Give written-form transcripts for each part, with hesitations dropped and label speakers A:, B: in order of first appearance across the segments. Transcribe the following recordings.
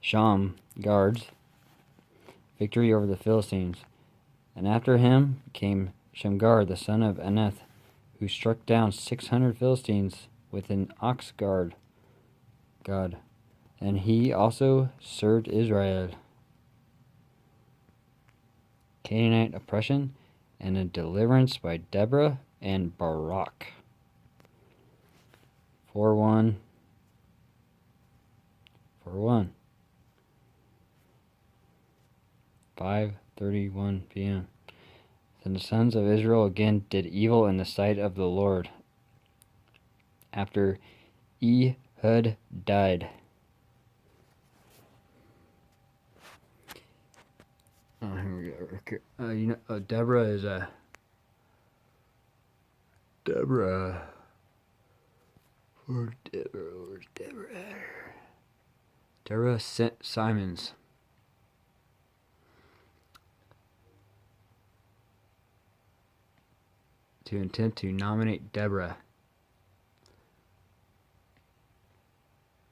A: Shamgar's victory over the Philistines. And after him came Shamgar, the son of Anath, who struck down 600 Philistines with an ox guard. God. And he also served Israel. Canaanite oppression and a deliverance by Deborah and Barak. 4-1. 4-1. 5:31 p.m. Then the sons of Israel again did evil in the sight of the Lord, after Ehud died. Oh, here we go. Deborah is a Deborah. Where's Deborah? Deborah Simons. To intent to nominate Deborah.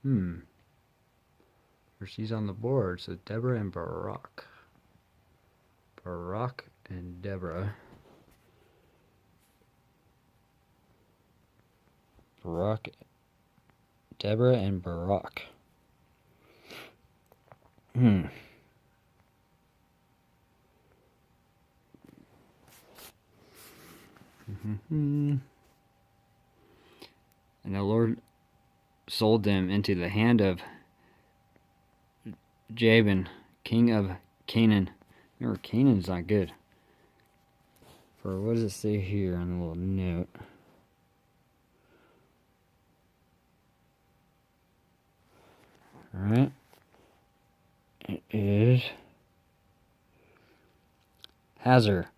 A: Or she's on the board, so Deborah and Barak. Barak and Deborah. Deborah and Barak. And the Lord sold them into the hand of Jabin, king of Canaan. Remember, Canaan's not good. For what does it say here on the little note? Alright. It is Hazor,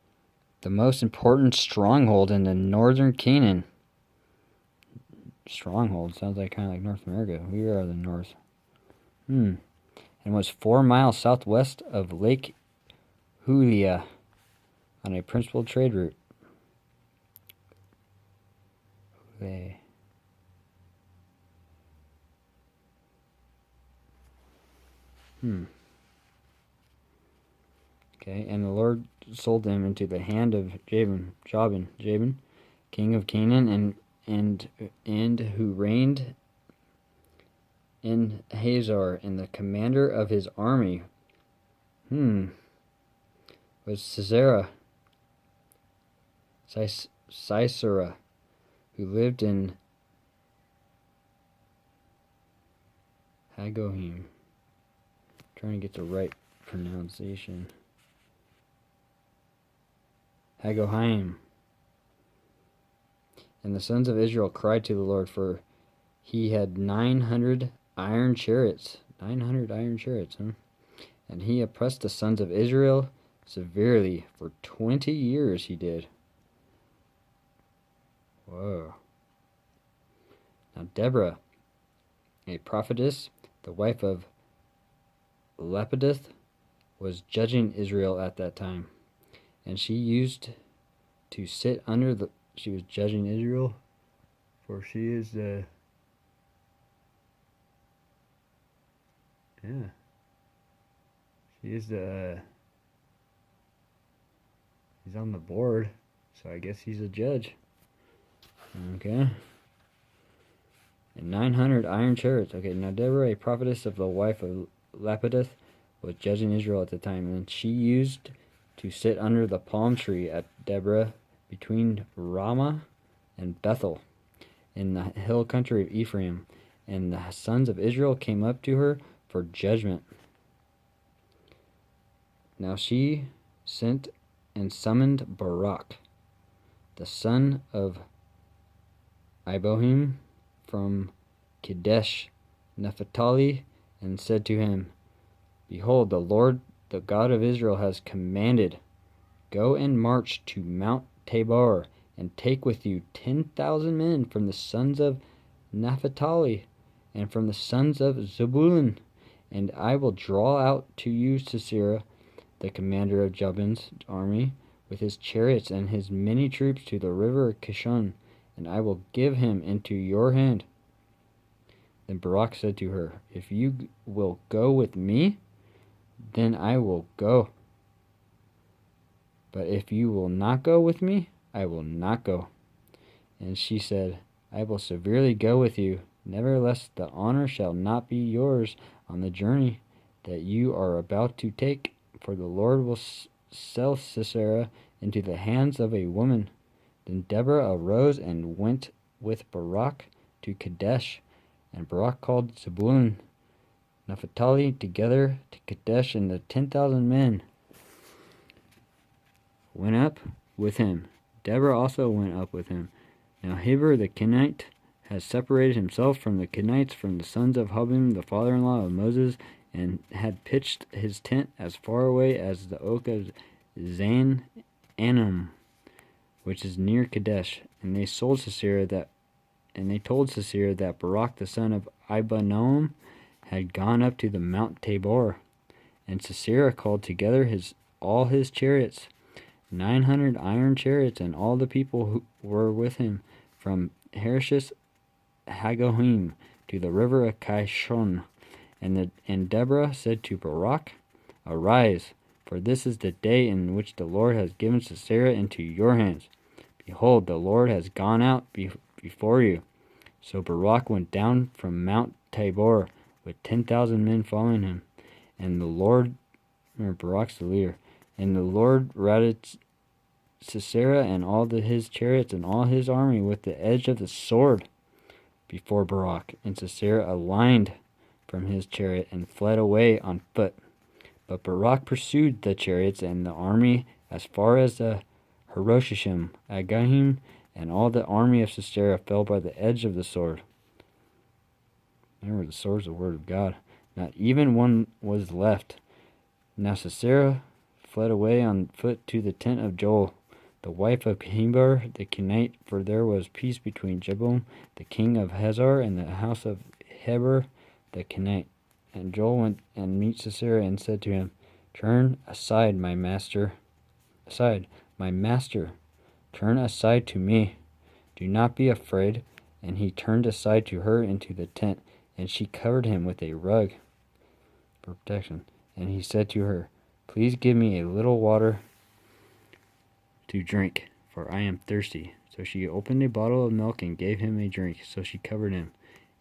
A: the most important stronghold in the northern Canaan. Stronghold sounds like kind of like North America. We are the north. And was 4 miles southwest of Lake Hulia on a principal trade route. Okay, and the Lord sold them into the hand of Jabin, king of Canaan, and who reigned in Hazor, and the commander of his army was Sisera, who lived in Hagohim. Trying to get the right pronunciation. Hagohim. And the sons of Israel cried to the Lord, for he had 900 iron chariots. 900 iron chariots, And he oppressed the sons of Israel severely. For 20 years he did. Whoa. Now Deborah, a prophetess, the wife of Lapideth, was judging Israel at that time. And she used to sit under the... She was judging Israel, for she is the... She is the... He's on the board, so I guess he's a judge. Okay. And 900 iron chariots. Okay, now Deborah, a prophetess of the wife of Lapideth, was judging Israel at the time, and she used to sit under the palm tree at Deborah between Ramah and Bethel in the hill country of Ephraim. And the sons of Israel came up to her for judgment. Now she sent and summoned Barak, the son of Ibohim, from Kadesh Naphtali, and said to him, Behold, the Lord, the God of Israel, has commanded, Go and march to Mount Tabor, and take with you 10,000 men from the sons of Naphtali, and from the sons of Zebulun, and I will draw out to you Sisera, the commander of Jabin's army, with his chariots and his many troops to the river Kishon, and I will give him into your hand. Then Barak said to her, If you will go with me, then I will go. But if you will not go with me, I will not go. And she said, I will severely go with you. Nevertheless, the honor shall not be yours on the journey that you are about to take, for the Lord will sell Sisera into the hands of a woman. Then Deborah arose and went with Barak to Kadesh, and Barak called Zebulun, Naphtali together to Kadesh, and the 10,000 men went up with him. Deborah also went up with him. Now Heber the Kenite has separated himself from the Kenites, from the sons of Hobim, the father-in-law of Moses, and had pitched his tent as far away as the oak of Zan Anam, which is near Kadesh. And they told Sisera that Barak the son of Abinoam had gone up to the Mount Tabor. And Sisera called together all his chariots, 900 iron chariots, and all the people who were with him, from Hareshes Hagoyim to the river of Kishon. And Deborah said to Barak, Arise, for this is the day in which the Lord has given Sisera into your hands. Behold, the Lord has gone out before you. So Barak went down from Mount Tabor with 10,000 men following him. And the Lord, Barak's the leader, and the Lord routed Sisera and all his chariots and all his army with the edge of the sword before Barak. And Sisera aligned from his chariot and fled away on foot. But Barak pursued the chariots and the army as far as the Haroshishim, Agahim, and all the army of Sisera fell by the edge of the sword. Remember, the sword is the word of God. Not even one was left. Now Sisera fled away on foot to the tent of Joel, the wife of Heber the Kenite, for there was peace between Jebus the king of Hazor and the house of Heber the Kenite. And Joel went and met Sisera and said to him, Turn aside, my master. Turn aside to me. Do not be afraid. And he turned aside to her into the tent, and she covered him with a rug for protection. And he said to her, Please give me a little water to drink, for I am thirsty. So she opened a bottle of milk and gave him a drink. So she covered him.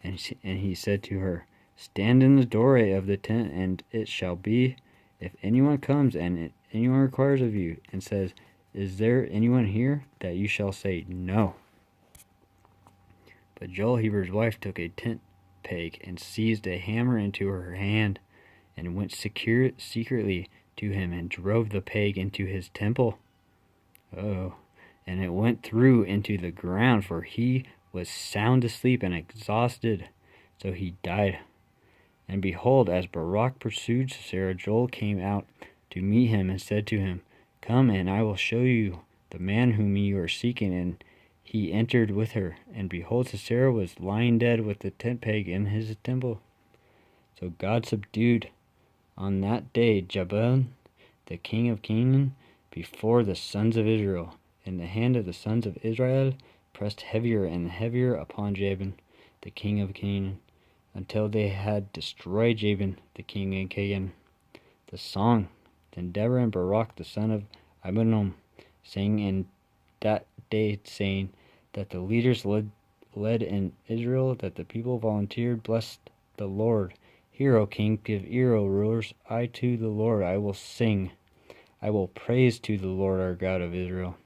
A: And he said to her, Stand in the doorway of the tent, and it shall be, if anyone comes and anyone requires of you, and says, Is there anyone here? That you shall say, No. But Joel Heber's wife took a tent peg and seized a hammer into her hand, and went secretly to him and drove the peg into his temple. And it went through into the ground, for he was sound asleep and exhausted, so he died. And behold, as Barak pursued Sisera, Joel came out to meet him and said to him, Come, and I will show you the man whom you are seeking. And he entered with her, and behold, Sisera was lying dead with the tent peg in his temple. So God subdued on that day Jabin, the king of Canaan, before the sons of Israel, and the hand of the sons of Israel pressed heavier and heavier upon Jabin, the king of Canaan, until they had destroyed Jabin, the king of Canaan. The song. Then Deborah and Barak, the son of Abinoam, sang in that day, saying that the leaders led in Israel, that the people volunteered, Bless the Lord. Hear, O king, give ear, O rulers. I to the Lord I will sing. I will praise to the Lord our God of Israel.